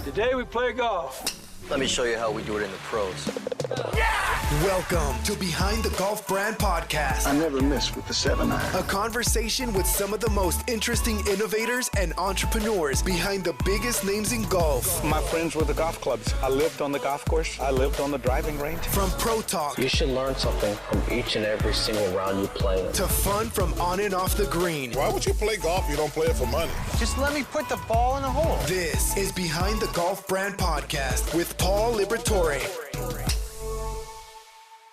Today we play golf. Let me show you how we do it in the pros. Welcome to Behind the Golf Brand Podcast. I never miss with the 7-iron. A conversation with some of the most interesting innovators and entrepreneurs behind the biggest names in golf. My friends with the golf clubs. I lived on the golf course. I lived on the driving range. From pro talk. You should learn something from each and every single round you play. To fun from on and off the green. Why would you play golf if you don't play it for money? Just let me put the ball in the hole. This is Behind the Golf Brand Podcast with Paul Liberatore.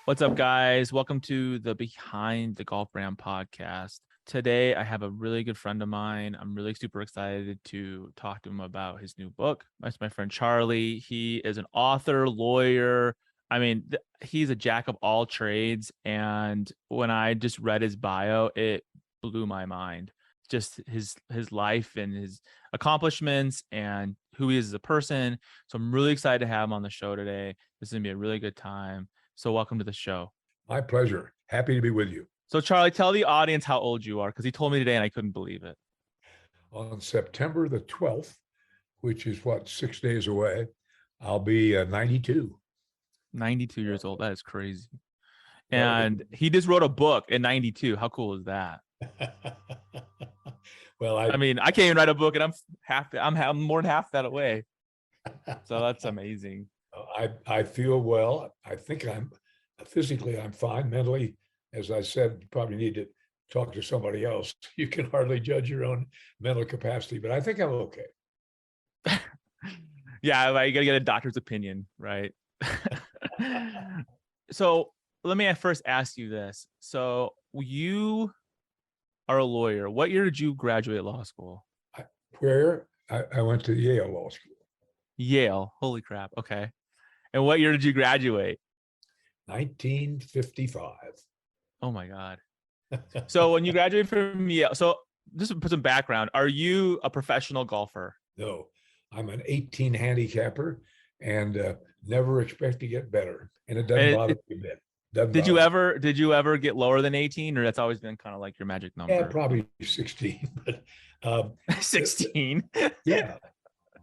What's up, guys? Welcome to the Behind the Golf Brand Podcast. Today, I have a really good friend of mine. I'm really super excited to talk to him about his new book. That's my friend Charlie. He is an author, lawyer. I mean, he's a jack of all trades. And when I just read his bio, it blew my mind. Just his life and his accomplishments and who he is as a person. So I'm really excited to have him on the show today. This is going to be a really good time. So welcome to the show. My pleasure. Happy to be with you. So Charlie, tell the audience how old you are, because he told me today and I couldn't believe it. On September the 12th, which is 6 days away, I'll be 92. 92 years old. That is crazy. And he just wrote a book at 92. How cool is that? Well, I mean, I can't even write a book and I'm more than half that away. So that's amazing. I feel well. I think I'm physically, I'm fine. Mentally, as I said, you probably need to talk to somebody else. You can hardly judge your own mental capacity, but I think I'm okay. Yeah, you got to get a doctor's opinion, right? So let me first ask you this. So you are a lawyer. What year did you graduate law school? I went to Yale Law School. Yale. Holy crap. Okay. And what year did you graduate? 1955. Oh my God. So when you graduated from Yale, so just to put some background, are you a professional golfer? No, I'm an 18 handicapper and never expect to get better. And it doesn't bother me a bit. Did you ever get lower than 18, or that's always been kind of like your magic number? Yeah, probably 16. But 16. Yeah.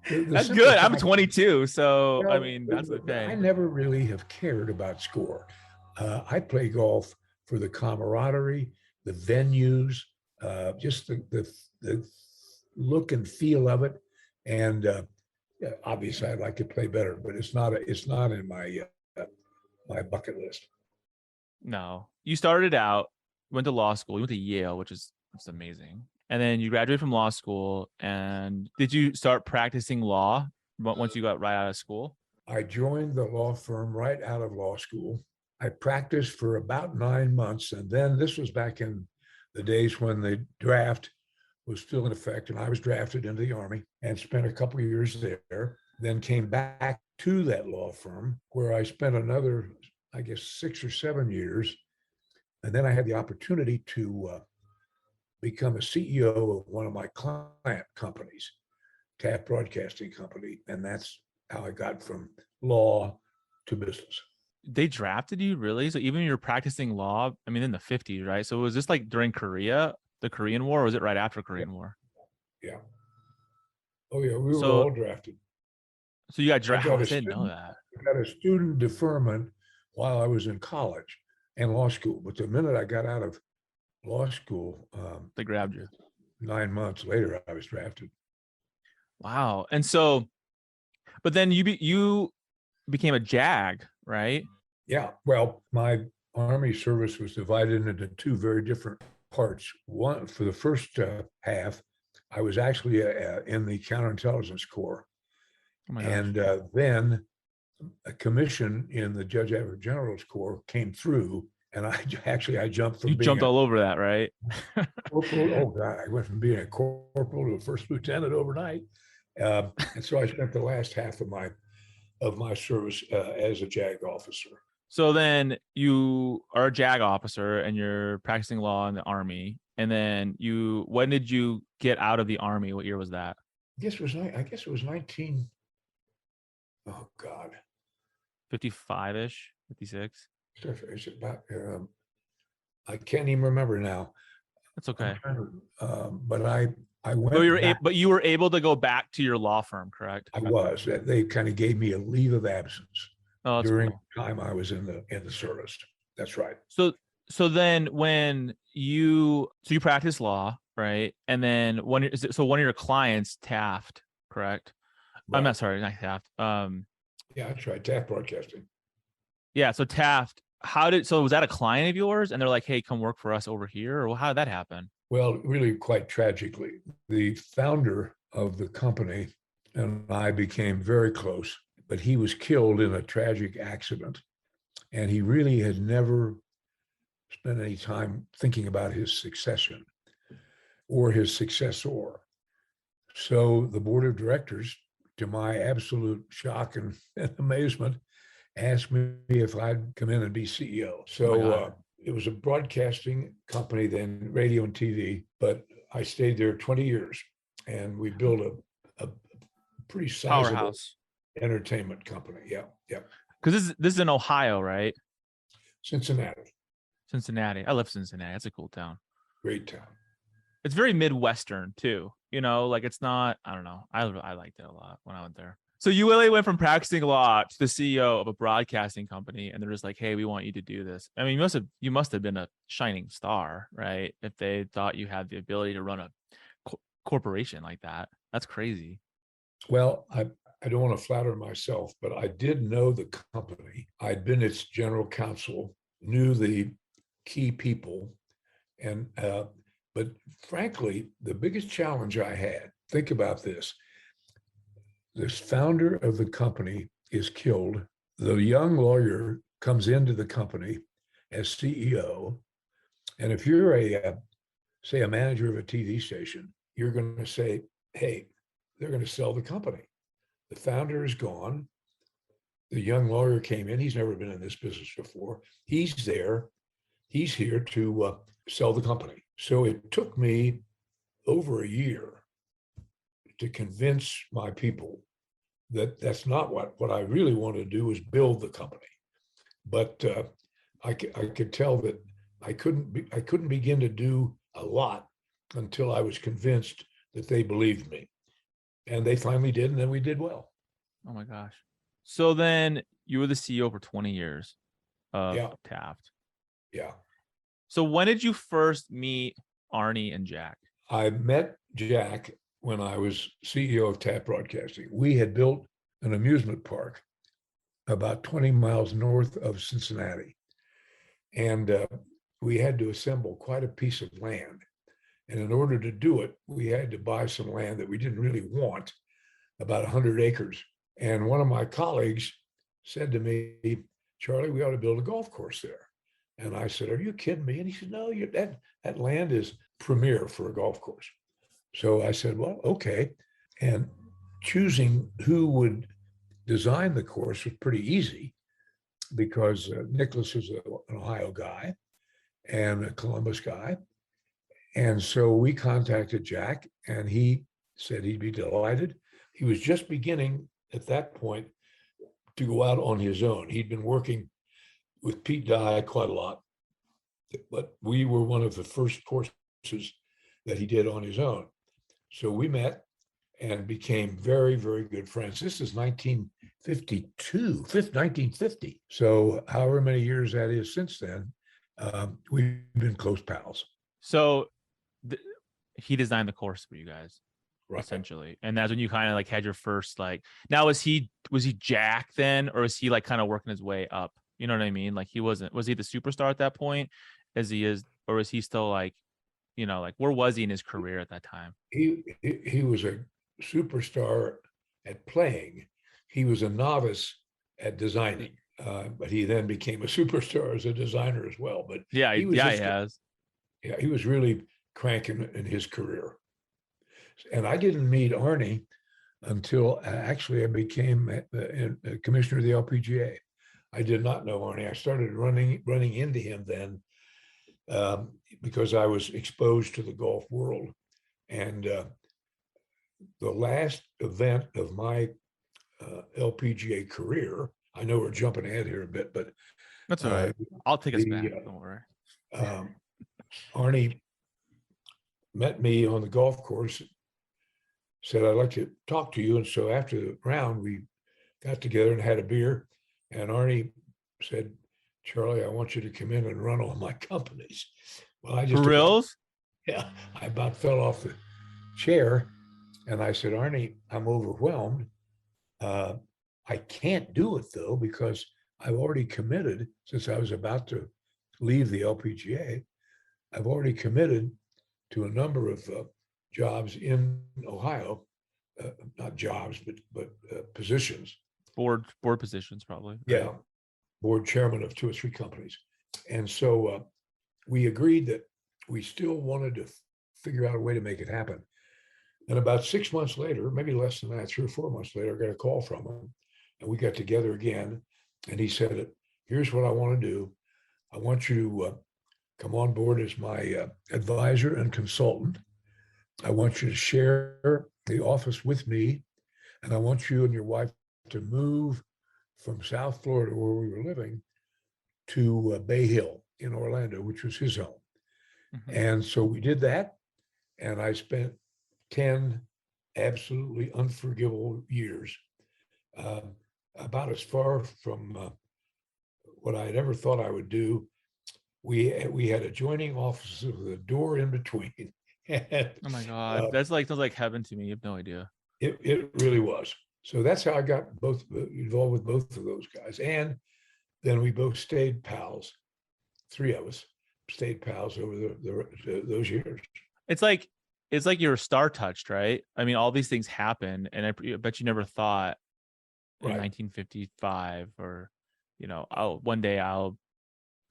That's good. I'm 22, so I mean that's okay. I never really have cared about score. I play golf for the camaraderie, the venues, just the look and feel of it, and obviously I'd like to play better, but it's not in my my bucket list. No, you started out, went to law school, you went to Yale, which is amazing. And then you graduated from law school. And did you start practicing law once you got right out of school? I joined the law firm right out of law school. I practiced for about 9 months. And then this was back in the days when the draft was still in effect. And I was drafted into the Army and spent a couple of years there. Then came back to that law firm where I spent another, 6 or 7 years. And then I had the opportunity to become a CEO of one of my client companies, Taft Broadcasting Company. And that's how I got from law to business. They drafted you, really? So even you're practicing law, I mean, in the 50s, right? So was this like during the Korean War, or was it right after Korean War? Yeah. Oh yeah, we were all drafted. So you got drafted? I didn't know that. I got a student deferment while I was in college and law school. But the minute I got out of law school, they grabbed you. 9 months later, I was drafted. Wow. And so, but then you became a JAG, right? Yeah. Well, my Army service was divided into two very different parts. One, for the first half, I was actually in the counterintelligence corps. Oh my gosh. And then a commission in the Judge Advocate General's Corps came through. And I jumped from jumped all over that, right? Corporal. Oh God, I went from being a corporal to a first lieutenant overnight. And so I spent the last half of my service as a JAG officer. So then you are a JAG officer and you're practicing law in the Army. And then when did you get out of the Army? What year was that? I guess it was 19. Oh God. 55-ish, 56. It's about, I can't even remember now. That's okay. But I went back. But you were able to go back to your law firm, correct? I was. They kind of gave me a leave of absence during the time I was in the service. That's right. So then when you practice law, right? And then one of your clients, Taft, correct? Right. I'm not sorry, not Taft. Yeah, that's right. Taft Broadcasting. Yeah. So Taft, was that a client of yours? And they're like, hey, come work for us over here? Or how did that happen? Well, really quite tragically, the founder of the company and I became very close, but he was killed in a tragic accident. And he really had never spent any time thinking about his succession or his successor. So the board of directors, to my absolute shock and amazement, asked me if I'd come in and be CEO. So it was a broadcasting company then, radio and TV, but I stayed there 20 years and we built a pretty sizable powerhouse entertainment company. Yeah. Because this is in Ohio, right? Cincinnati. I love Cincinnati. That's a cool town. Great town. It's very Midwestern too. Like it's not, I don't know. I liked it a lot when I went there. So you really went from practicing law to the CEO of a broadcasting company, and they're just like, "Hey, we want you to do this." I mean, you must have been a shining star, right? If they thought you had the ability to run a corporation like that, that's crazy. Well, I don't want to flatter myself, but I did know the company. I'd been its general counsel, knew the key people, and but frankly, the biggest challenge I had. Think about this. This founder of the company is killed. The young lawyer comes into the company as CEO. And if you're say a manager of a TV station, you're going to say, hey, they're going to sell the company. The founder is gone. The young lawyer came in. He's never been in this business before. He's there. He's here to sell the company. So it took me over a year to convince my people that that's not what I really want to do is build the company. But I could tell that I couldn't begin to do a lot until I was convinced that they believed me. And they finally did, and then we did well. Oh my gosh. So then you were the CEO for 20 years of Taft. Yeah. So when did you first meet Arnie and Jack? I met Jack when I was CEO of Taft Broadcasting. We had built an amusement park about 20 miles north of Cincinnati. And we had to assemble quite a piece of land. And in order to do it, we had to buy some land that we didn't really want, about 100 acres. And one of my colleagues said to me, Charlie, we ought to build a golf course there. And I said, are you kidding me? And he said, no, that land is premier for a golf course. So I said, well, okay. And choosing who would design the course was pretty easy because Nicklaus is an Ohio guy and a Columbus guy. And so we contacted Jack and he said he'd be delighted. He was just beginning at that point to go out on his own. He'd been working with Pete Dye quite a lot, but we were one of the first courses that he did on his own. So we met and became very, very good friends. This is 1950. So however many years that is since then, we've been close pals. So he designed the course for you guys, right, essentially. And that's when you kind of like had your first, like, now was he Jack then, or was he like kind of working his way up? You know what I mean? Like was he the superstar at that point as he is, or is he still like, like where was he in his career at that time? He was a superstar at playing. He was a novice at designing, but he then became a superstar as a designer as well. But he has. Yeah, he was really cranking in his career. And I didn't meet Arnie until actually I became a commissioner of the LPGA. I did not know Arnie. I started running into him then because I was exposed to the golf world. And the last event of my LPGA career, I know we're jumping ahead here a bit, but that's all right. I'll take us back. Don't worry. Arnie met me on the golf course said, I'd like to talk to you. And so after the round, we got together and had a beer. And Arnie said, Charlie, I want you to come in and run all my companies. Well, I just For reals? Yeah, I about fell off the chair. And I said, Arnie, I'm overwhelmed. I can't do it though, because I've already committed, since I was about to leave the LPGA, I've already committed to a number of jobs in Ohio, not jobs, but positions. Board positions, probably. Right? Yeah, board chairman of 2 or 3 companies. And so we agreed that we still wanted to figure out a way to make it happen. And about 6 months later, maybe less than that, 3 or 4 months later, I got a call from him, and we got together again. And he said, here's what I want to do. I want you to come on board as my advisor and consultant. I want you to share the office with me. And I want you and your wife to move from South Florida, where we were living, to Bay Hill in Orlando, which was his home. Mm-hmm. And so we did that. And I spent 10 absolutely unforgivable years, about as far from what I had ever thought I would do. We had adjoining offices with a door in between. And, oh my God, that's sounds like heaven to me. You have no idea. It really was. So that's how I got involved with both of those guys. And then we both stayed pals. 3 of us stayed pals over those years. It's like you were star touched, right? I mean, all these things happen, and I bet you never thought in 1955 or, one day I'll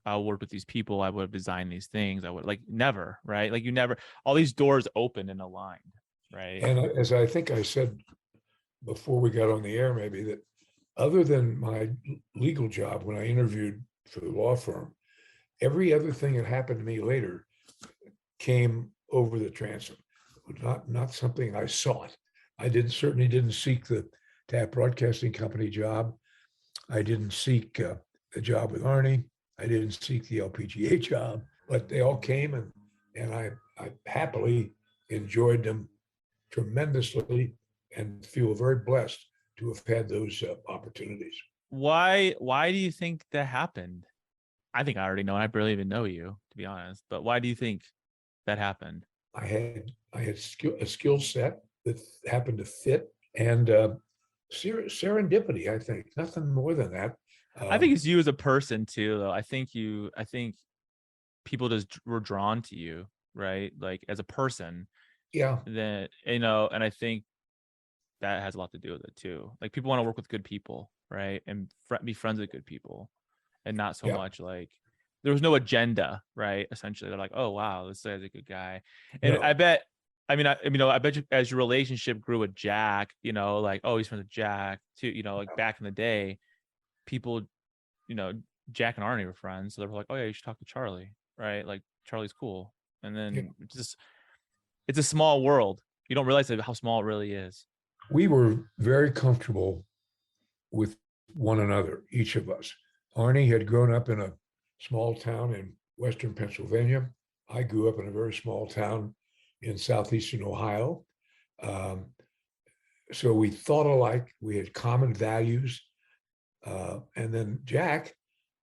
work with these people. I would have designed these things. I would never, right? Like you never, all these doors open and aligned, right? And as I think I said before we got on the air, maybe, that other than my legal job, when I interviewed for the law firm, every other thing that happened to me later came over the transom. Not something I sought. I certainly didn't seek the Tap Broadcasting Company job. I didn't seek the job with Arnie. I didn't seek the LPGA job, but they all came, and I happily enjoyed them tremendously and feel very blessed to have had those opportunities. Why do you think that happened? I think I already know. I barely even know you, to be honest. But why do you think that happened? I had a skill set that happened to fit, and serendipity. I think nothing more than that. I think it's you as a person too, though. I think people just were drawn to you, right? Like as a person. Yeah. Then and I think that has a lot to do with it too. Like people want to work with good people, right? And be friends with good people, and not so much like there was no agenda, right? Essentially, they're like, oh wow, this guy's a good guy, and I bet. I bet you as your relationship grew with Jack, like, oh, he's friends with Jack too. Like back in the day, people, Jack and Arnie were friends, so they were like, oh yeah, you should talk to Charlie, right? Like Charlie's cool, and then it's a small world. You don't realize how small it really is. We were very comfortable with one another, each of us. Arnie had grown up in a small town in Western Pennsylvania. I grew up in a very small town in southeastern Ohio. So we thought alike, we had common values. And then Jack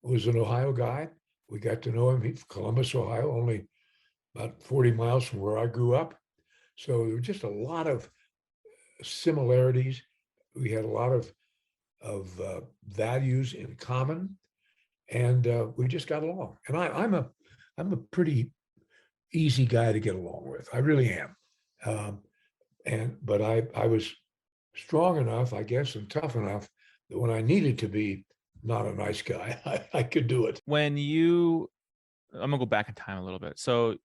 was an Ohio guy. We got to know him. He's from Columbus, Ohio, only about 40 miles from where I grew up. So there were just a lot of similarities. We had a lot of values in common, and we just got along. And I'm a pretty easy guy to get along with. I really am. But I was strong enough, I guess, and tough enough that when I needed to be not a nice guy, I could do it. I'm gonna go back in time a little bit. So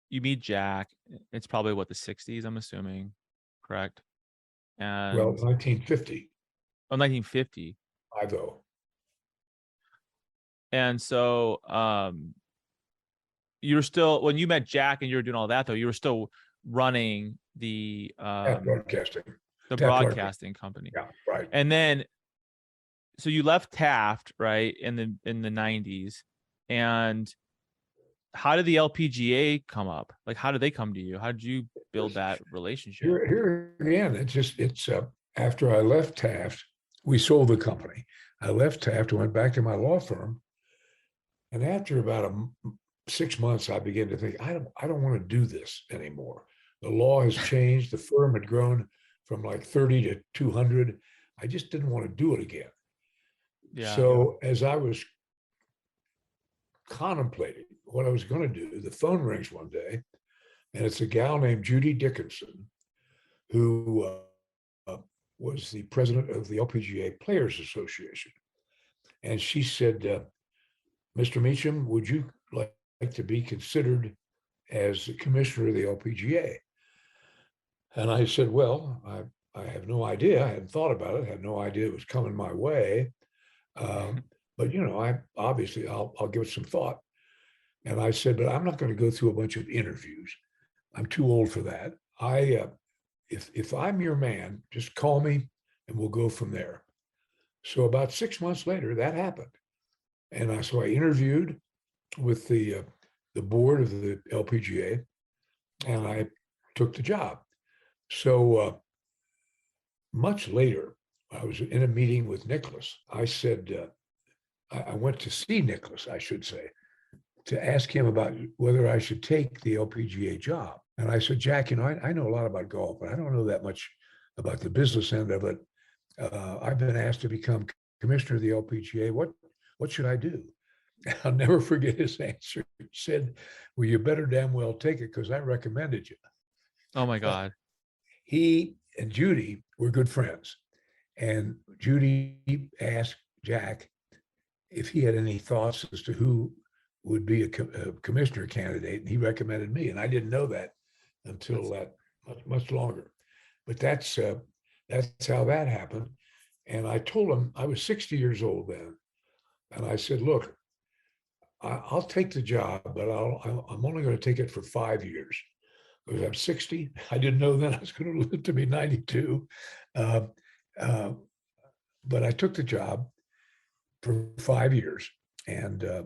you meet Jack. It's probably the 60s, I'm assuming, correct? And 1950. Oh, 1950. I go. And so you were still, when you met Jack and you were doing all that, though, you were still running the broadcasting company. Yeah, right. And then, so you left Taft, right, in the 90s, and how did the LPGA come up? Like, how did they come to you? How did you build that relationship? Here again, it's after I left Taft, we sold the company. I left Taft and went back to my law firm. And after about 6 months, I began to think, I don't want to do this anymore. The law has changed. The firm had grown from like 30 to 200. I just didn't want to do it again. Yeah. So as I was contemplating what I was going to do, the phone rings one day, and it's a gal named Judy Dickinson, who was the president of the LPGA Players Association. And she said, Mr. Mechem, would you like to be considered as the commissioner of the LPGA? And I said, well, I have no idea. I hadn't thought about it. I had no idea it was coming my way. But, I obviously, I'll give it some thought. And I said, but I'm not going to go through a bunch of interviews. I'm too old for that. If I'm your man, just call me and we'll go from there. So about 6 months later, that happened. And so I interviewed with the board of the LPGA, and I took the job. So much later, I was in a meeting with Nicklaus. I said, I went to see Nicklaus, I should say, to ask him about whether I should take the LPGA job. And I said, Jack, I know a lot about golf, but I don't know that much about the business end of it. I've been asked to become commissioner of the LPGA. What should I do? I'll never forget his answer. He said, well, you better damn well take it because I recommended you. Oh my God. He and Judy were good friends. And Judy asked Jack if he had any thoughts as to who would be a commissioner candidate. And he recommended me. And I didn't know that until that much longer. But that's how that happened. And I told him, I was 60 years old then. And I said, look, I'll take the job, but I'm only going to take it for 5 years because I'm 60. I didn't know then I was going to live to be 92. But I took the job for 5 years. And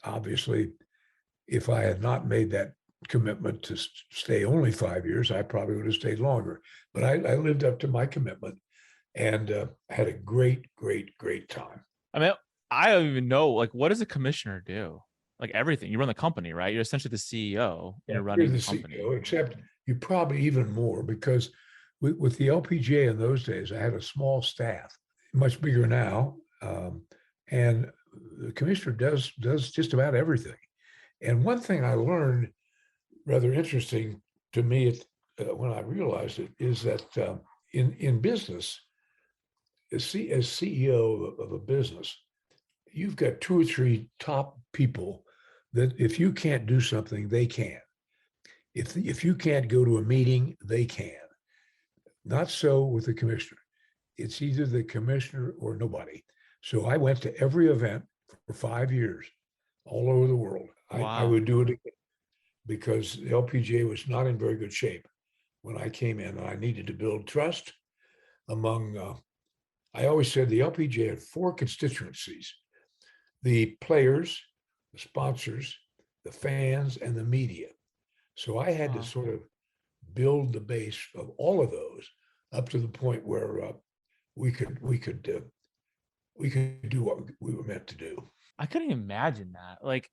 obviously, if I had not made that commitment to stay only 5 years, I probably would have stayed longer. But I lived up to my commitment and had a great, great, great time. I mean, I don't even know, like, what does a commissioner do? Like everything. You run the company, right? You're essentially the CEO. And you're running the company. CEO, except you probably even more because with the LPGA in those days, I had a small staff, much bigger now. And the commissioner does just about everything. And one thing I learned, rather interesting to me when I realized it, is that in business, as CEO of a business, you've got 2 or 3 top people that if you can't do something, they can. If you can't go to a meeting, they can. Not so with the commissioner. It's either the commissioner or nobody. So I went to every event for 5 years, all over the world. Wow. I would do it again because the LPGA was not in very good shape when I came in. I needed to build trust among, I always said the LPGA had 4 constituencies: the players, the sponsors, the fans, and the media. So I had to sort of build the base of all of those up to the point where we could do what we were meant to do. I couldn't imagine that, like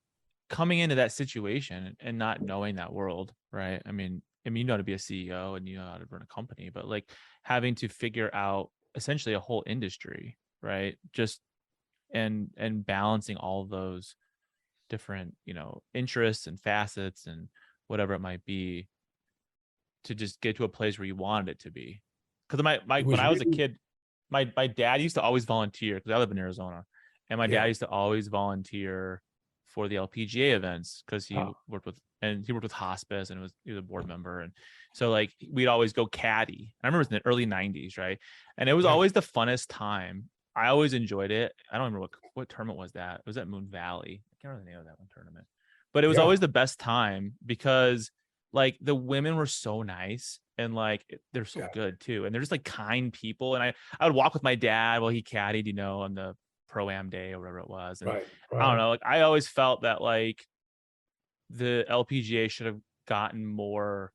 coming into that situation and not knowing that world, right? I mean, you know how to be a CEO and you know how to run a company, but like having to figure out essentially a whole industry, right? Just and balancing all of those different, interests and facets and whatever it might be to just get to a place where you wanted it to be. Because when I was a kid, my dad used to always volunteer because I live in Arizona, and my dad used to always volunteer for the LPGA events because he worked with hospice and he was a board member, and so like we'd always go caddy. I remember it was in the early 90s, right? And it was always the funnest time. I always enjoyed it. I don't remember what tournament was that. It was at Moon Valley. I can't remember the name of that one tournament, but it was always the best time because like the women were so nice and like they're so good too, and they're just like kind people. And I would walk with my dad while he caddied, on the Pro-Am day or whatever it was. And right. I don't know, like I always felt that like the LPGA should have gotten more,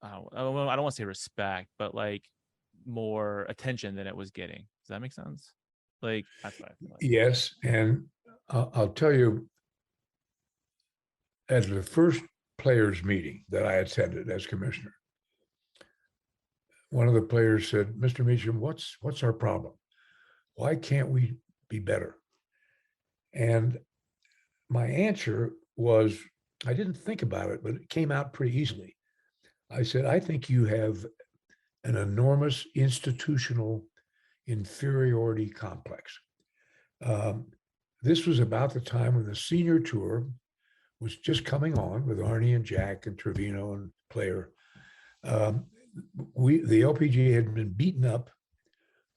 I don't want to say respect, but like more attention than it was getting. Does that make sense? Like, that's what I feel like. Yes, and I'll tell you, at the first players meeting that I attended as commissioner, one of the players said, "Mr. Mechem, what's our problem? Why can't we be better?" And my answer was, I didn't think about it, but it came out pretty easily. I said, "I think you have an enormous institutional inferiority complex." This was about the time when the senior tour was just coming on with Arnie and Jack and Trevino and Player. The LPGA had been beaten up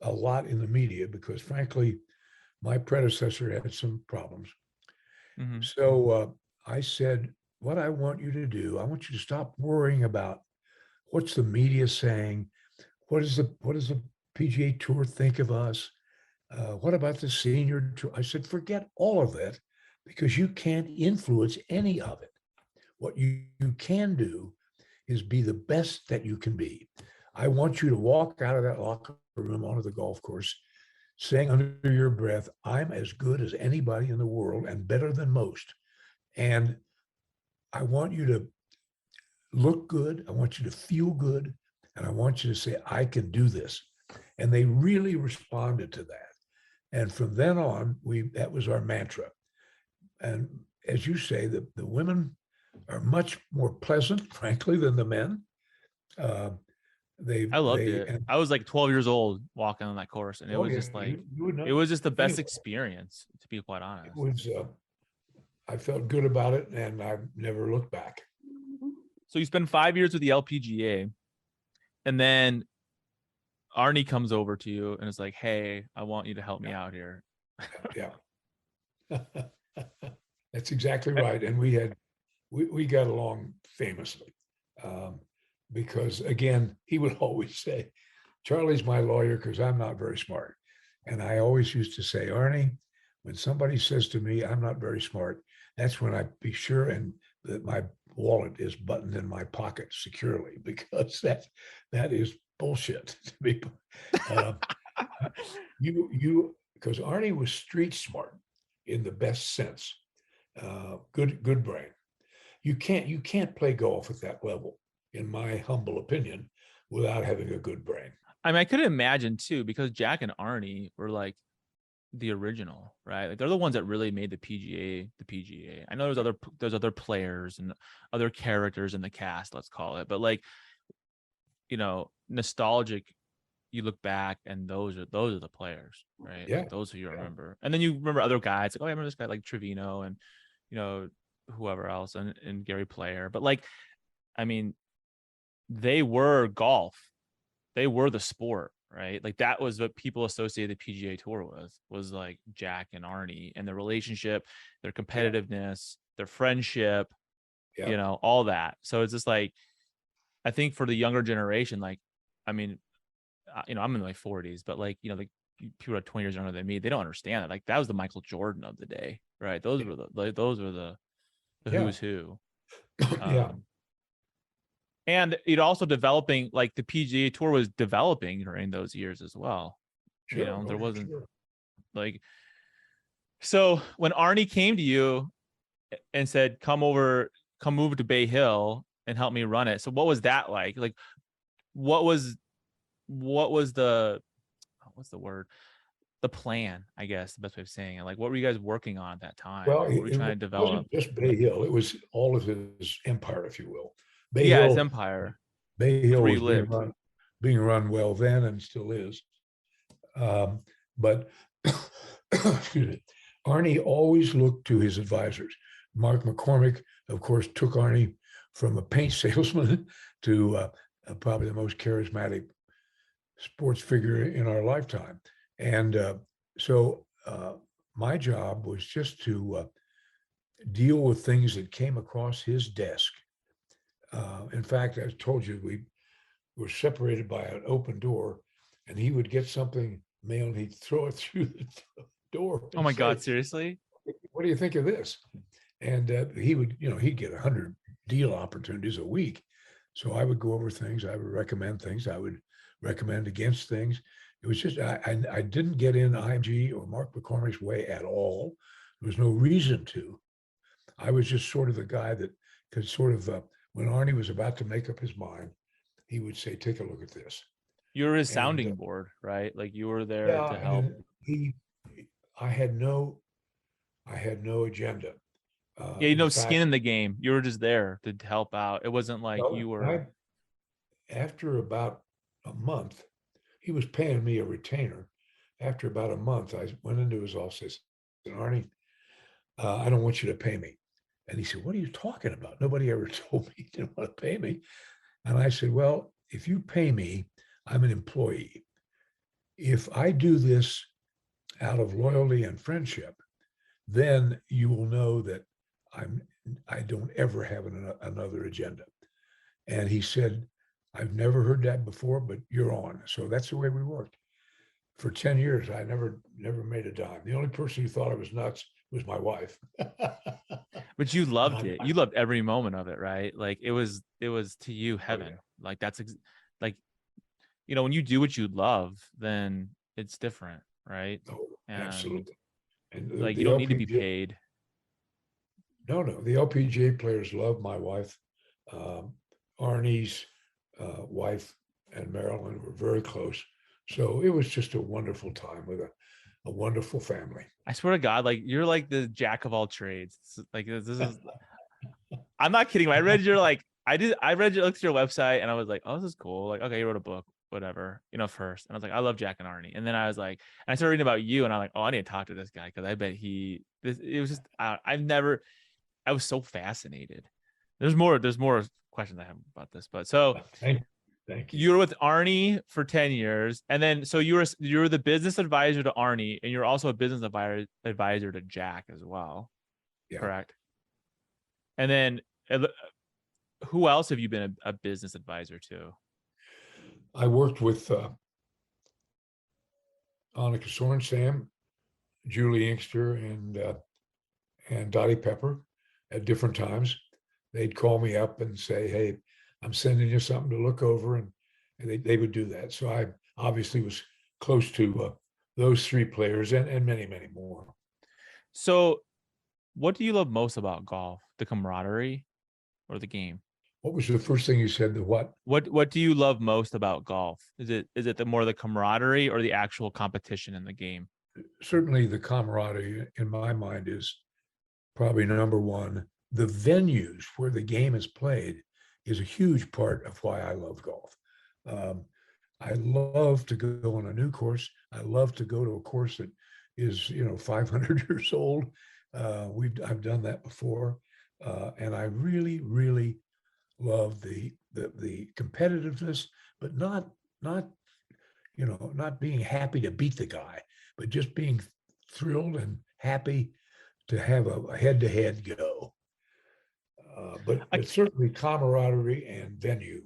a lot in the media because, frankly, my predecessor had some problems. Mm-hmm. So I said, what I want you to do, I want you to stop worrying about what's the media saying, what does the PGA Tour think of us, what about the senior tour? I said, forget all of that, because you can't influence any of it. What you can do is be the best that you can be. I want you to walk out of that locker room onto the golf course saying under your breath, I'm as good as anybody in the world and better than most. And I want you to look good. I want you to feel good. And I want you to say, I can do this. And they really responded to that. And from then on, that was our mantra. And as you say, the women are much more pleasant, frankly, than the men. I loved it. And I was like 12 years old walking on that course, and it was just like, it was just the best experience, to be quite honest. It was, I felt good about it, and I've never looked back. So you spend 5 years with the LPGA, and then Arnie comes over to you and is like, hey, I want you to help me out here. Yeah. That's exactly right. And we got along famously. Because again, he would always say, Charlie's my lawyer because I'm not very smart. And I always used to say, Arnie, when somebody says to me, I'm not very smart, that's when I be sure and that my wallet is buttoned in my pocket securely, because that is bullshit to me. Because Arnie was street smart in the best sense. Good brain. You can't play golf at that level, in my humble opinion, without having a good brain. I mean, I could imagine too, because Jack and Arnie were like the original, right? Like they're the ones that really made the PGA. I know there's other players and other characters in the cast, let's call it, but like, you know, nostalgic, you look back and those are the players, right? Yeah. Like those who you remember. And then you remember other guys, like, oh, I remember this guy like Trevino and, you know, whoever else and Gary Player. But like, I mean, they were golf. They were the sport, right? Like that was what people associated the PGA Tour with, was like Jack and Arnie and their relationship, their competitiveness, their friendship, you know, all that. So it's just like, I think for the younger generation, like, I mean, you know, I'm in my 40s, but like, you know, like people are 20 years younger than me, they don't understand it. Like that was the Michael Jordan of the day, right? Those were the who's who. And it also developing, like the PGA Tour was developing during those years as well. Sure, you know, there wasn't like, so when Arnie came to you and said, come move to Bay Hill and help me run it. So what was that like? Like, what was the, what's the word? The plan, I guess, the best way of saying it. Like, what were you guys working on at that time? Well, what were you trying to develop? Just Bay Hill. It was all of his empire, if you will. Bay Hill, his empire. Bay Hill was being run well then and still is. But excuse me, Arnie always looked to his advisors. Mark McCormick, of course, took Arnie from a paint salesman to probably the most charismatic sports figure in our lifetime. And so my job was just to deal with things that came across his desk. In fact, I told you, we were separated by an open door, and he would get something mailed, and he'd throw it through the door. Oh my God, seriously? What do you think of this? And he would, he'd get 100 deal opportunities a week. So I would go over things. I would recommend things. I would recommend against things. It was just, I didn't get in IMG or Mark McCormick's way at all. There was no reason to. I was just sort of the guy that could sort of, when Arnie was about to make up his mind, he would say, take a look at this. You were his sounding board, right? Like you were there to help. I had no agenda. Skin in the game. You were just there to help out. It wasn't like you were. After about a month, he was paying me a retainer. After about a month, I went into his office and said, Arnie, I don't want you to pay me. And he said, what are you talking about? Nobody ever told me he didn't want to pay me. And I said, well, if you pay me, I'm an employee. If I do this out of loyalty and friendship, then you will know that I don't ever have another agenda. And he said, I've never heard that before, but you're on. So that's the way we worked. For 10 years, I never made a dime. The only person who thought I was nuts was my wife. But you loved it. You loved every moment of it, right? Like it was to you heaven. Oh, yeah. Like that's like, when you do what you love, then it's different, right? Oh, absolutely. And like you don't need to be paid. No, the LPGA players love my wife. Arnie's wife and Marilyn were very close. So it was just a wonderful time with a wonderful family. I swear to God, like you're like the jack of all trades. Like this is I'm not kidding. I read your looked at your website and I was like, oh, this is cool. Like, okay, you wrote a book, whatever, first. And I was like, I love Jack and Arnie. And then I was like, and I started reading about you and I'm like, oh, I need to talk to this guy because I bet it was just, I was so fascinated. There's more questions I have about this, but so thank you. You were with Arnie for 10 years. And then, so you were the business advisor to Arnie and you're also a business advisor to Jack as well. Yeah. Correct. And then who else have you been a business advisor to? I worked with Annika Sorenstam, Julie Inkster, and Dottie Pepper at different times. They'd call me up and say, hey, I'm sending you something to look over. And they would do that. So I obviously was close to those three players and many, many more. So what do you love most about golf? The camaraderie or the game? What was the first thing you said? The what? What do you love most about golf? Is it the camaraderie or the actual competition in the game? Certainly the camaraderie in my mind is probably number one. The venues where the game is played is a huge part of why I love golf. I love to go on a new course. I love to go to a course that is, 500 years old. I've done that before. And I really, really love the competitiveness, but not being happy to beat the guy, but just being thrilled and happy to have a head-to-head go. But certainly camaraderie and venue.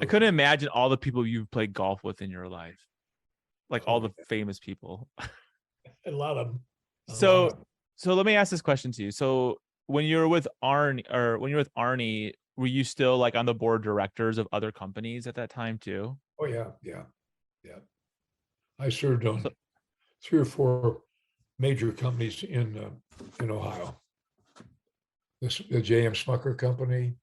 I couldn't imagine all the people you've played golf with in your life, like all the famous people. A lot of them. So let me ask this question to you. So when you were with Arnie, were you still like on the board of directors of other companies at that time too? Oh yeah. I served on 3 or 4 major companies in Ohio. The J.M. Smucker Company,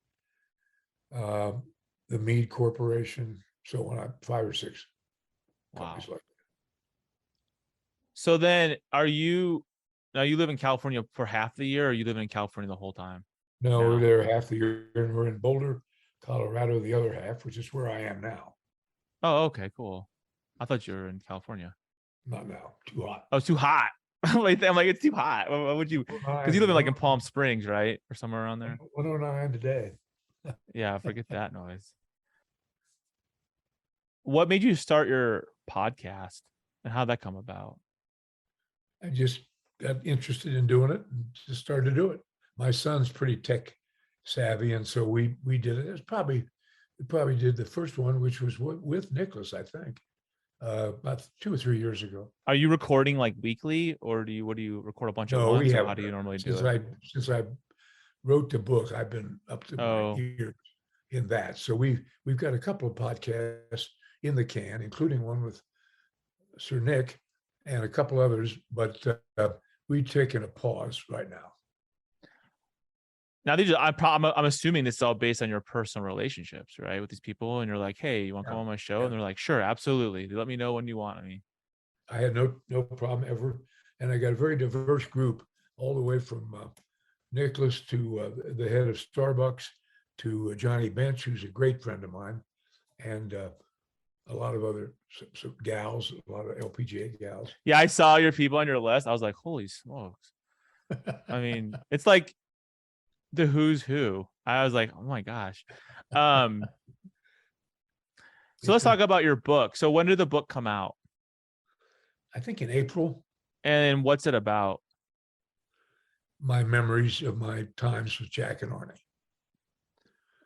the Mead Corporation, so on, 5 or 6 companies like that. So then you live in California for half the year, or you live in California the whole time? No, we're there half the year, and we're in Boulder, Colorado, the other half, which is where I am now. Oh, okay, cool. I thought you were in California. Not now, too hot. Oh, it's too hot. I'm like, it's too hot. Why would you? Because you live in Palm Springs, right? Or somewhere around there. 109 today. Yeah, forget that noise. What made you start your podcast and how'd that come about? I just got interested in doing it and just started to do it. My son's pretty tech savvy, and so we did it. We probably did the first one, which was with Nicklaus, I think, about 2 or 3 years ago. Are you recording like weekly, or do you record a bunch of months? How do you normally do it? Since I wrote the book, I've been up to my ears in that. So we've got a couple of podcasts in the can, including one with Sir Nick and a couple others, but we've taken a pause right now. Now, I'm assuming this is all based on your personal relationships, right, with these people, and you're like, "Hey, you want to come on my show?" And they're like, "Sure, absolutely. Let me know when you want me." I had no problem ever, and I got a very diverse group, all the way from Nicklaus to the head of Starbucks to Johnny Bench, who's a great friend of mine, and a lot of other some gals, a lot of LPGA gals. Yeah, I saw your people on your list. I was like, "Holy smokes!" I mean, it's like the who's who. I was like, oh my gosh. So let's talk about your book. So when did the book come out? I think in April. And what's it about? My memories of my times with Jack and Arnie.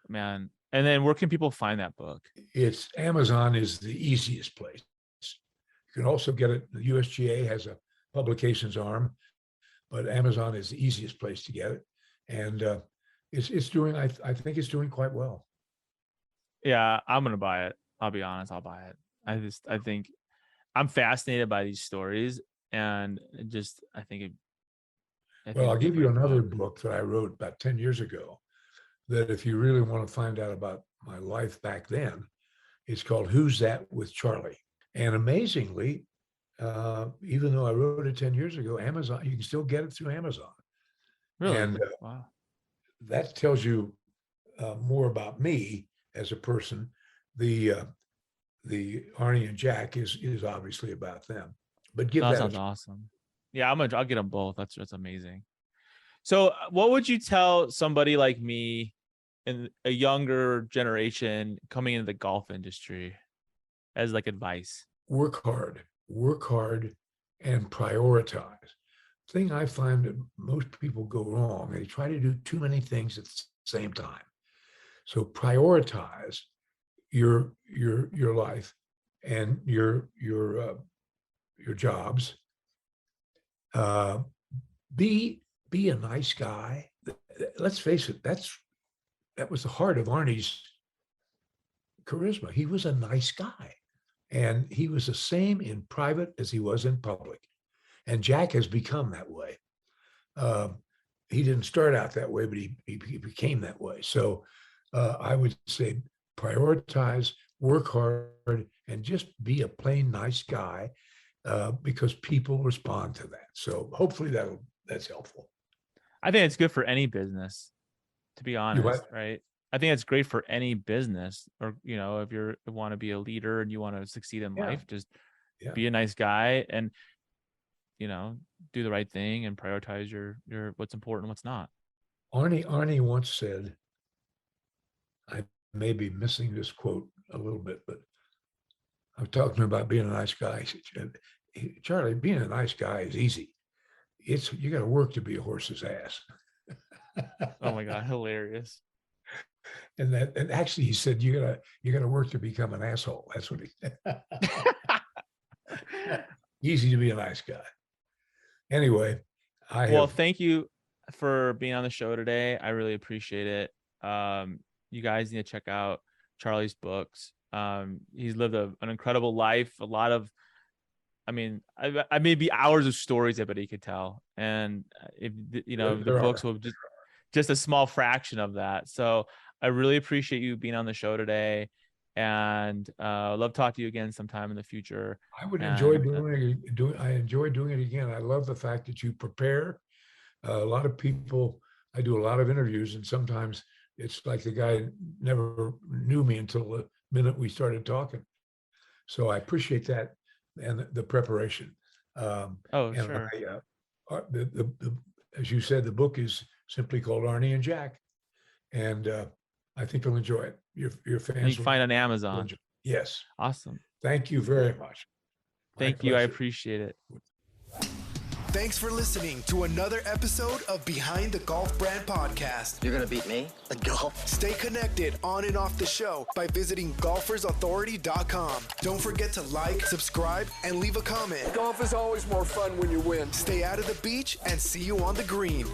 Man. And then where can people find that book? It's Amazon is the easiest place. You can also get it. The USGA has a publications arm, but Amazon is the easiest place to get it. And it's doing, I think it's doing quite well. Yeah, I'm going to buy it. I'll be honest. I'll buy it. I think I'm fascinated by these stories, and I think I'll give you another book that I wrote about 10 years ago that if you really want to find out about my life back then, it's called Who's That with Charlie. And amazingly, even though I wrote it 10 years ago, Amazon, you can still get it through Amazon. Really? And wow. That tells you more about me as a person. The Arnie and Jack is obviously about them. But that sounds awesome. Yeah, I'll get them both. That's amazing. So what would you tell somebody like me in a younger generation coming into the golf industry as like advice? Work hard, and prioritize. Thing I find that most people go wrong, they try to do too many things at the same time. So prioritize your life and your jobs. Be a nice guy. Let's face it, that was the heart of Arnie's charisma. He was a nice guy, and he was the same in private as he was in public. And Jack has become that way. He didn't start out that way, but he became that way. So I would say prioritize, work hard, and just be a plain nice guy because people respond to that. So hopefully that's helpful. I think it's good for any business, to be honest, right? I think it's great for any business, or, if you want to be a leader and you want to succeed in life, just be a nice guy and, do the right thing and prioritize your what's important and what's not. Arnie once said, I may be missing this quote a little bit, but I was talking about being a nice guy. He said, Charlie, being a nice guy is easy. You got to work to be a horse's ass. Oh my God, hilarious. And actually he said, you gotta work to become an asshole. That's what he said. Easy to be a nice guy. Anyway, thank you for being on the show today. I really appreciate it. You guys need to check out Charlie's books. He's lived an incredible life. A lot of, I may be hours of stories I bet he could tell. And if the books will just a small fraction of that. So I really appreciate you being on the show today, and love to talk to you again sometime in the future. I would enjoy I enjoy doing it again. I love the fact that you prepare. A lot of people, I do a lot of interviews, and sometimes it's like the guy never knew me until the minute we started talking. So I appreciate that and the preparation. Sure. As you said, the book is simply called Arnie and Jack, and I think you'll enjoy it. Your fans. You can find it on Amazon. Yes. Awesome. Thank you very much. Thank you. I appreciate it. Thanks for listening to another episode of Behind the Golf Brand Podcast. You're going to beat me at golf? Stay connected on and off the show by visiting golfersauthority.com. Don't forget to like, subscribe, and leave a comment. Golf is always more fun when you win. Stay out of the beach and see you on the green.